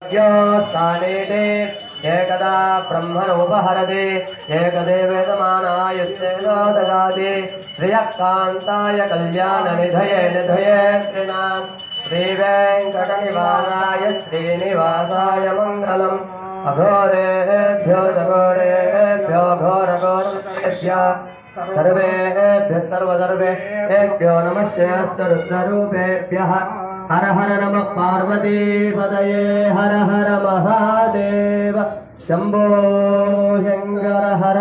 स्थाने एकदा ब्रह्मणोपहरते एकदेवेदमानायुस्तेनो ददाति श्रियकान्ताय कल्याणनिधये निधये श्रीणां श्रीवेङ्कटनिवासाय श्रीनिवासाय मङ्गलम् अघोरेभ्यो घोरेभ्यो घोरघोरेभ्यः सर्वेभ्यः सर्वसर्वेभ्यो नमस्ते रुद्ररूपेभ्यः हर हर नमः पार्वती पदये हर हर महादेव शंभो शंकर हर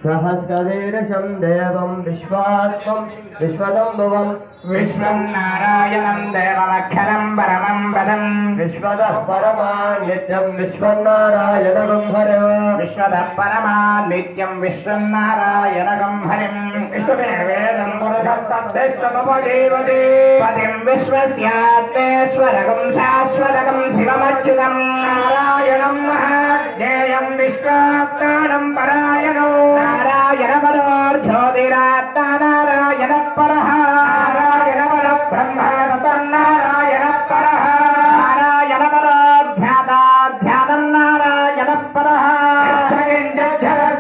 सहस्रशीर्षं देवं विश्वात्मं विश्वदम्भुवं विश्वन्नारायणं देवमक्षरं परमं पदं विश्वतः परमानित्यं विश्वन्नारायणं हरिं विश्वतः परमानित्यं विश्वन्नारायणं हरिं विश्ववेदं पुरुषस्तद्देशमपदेवते पतिं विश्वस्यात्मेश्वरकं शाश्वतकं शिवमच्युतं नारायणं महाज्ञेयं विश्वात्मानं परायणो नारायण परोर्ज्योतिरात्मा नारायण परः नारायण परब्रह्म नारायण परः नारायण परोध्याताध्यातं नारायण परः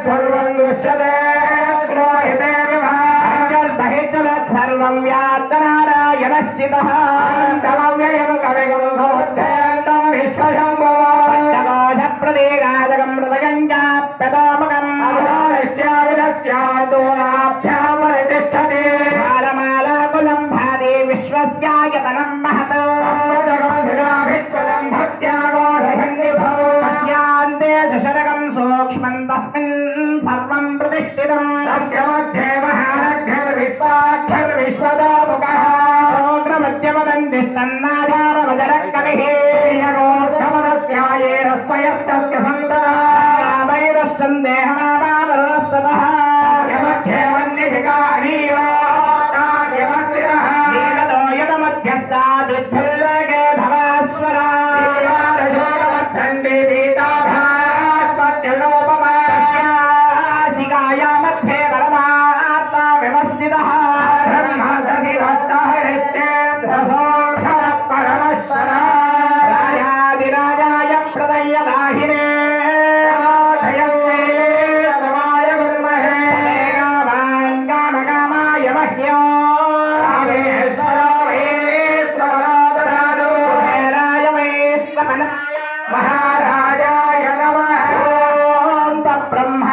सर्वं दृश्यते श्रूयते विभागर्बहिर्जगत् सर्वं व्याप्त नारायणस्थितः तमव्ययं कविगं भवत्यन्तं विश्वशम्भो प्रतीकादकं हृदयं चाप्यतामकम् दोलाभ्यां तिष्ठति मालमालाकुलं भाति विश्वस्यायतनं महत् भक्त्यागोधन्निभवस्यान्ते सुशरकं सूक्ष्मं तस्मिन् सर्वं प्रतिष्ठितं तस्य मध्ये महारग्निर्विश्वाक्षरविश्वदामुखः श्रोत्रमध्यपदन्तिष्ठन्नाधारवजरकलिः यगोर्धमनस्यायेन स्वयस्तस्य सन्तः वैरश्चन्देहमापादरस्ततः महाराजाय नमः ओम तत्ब्रह्म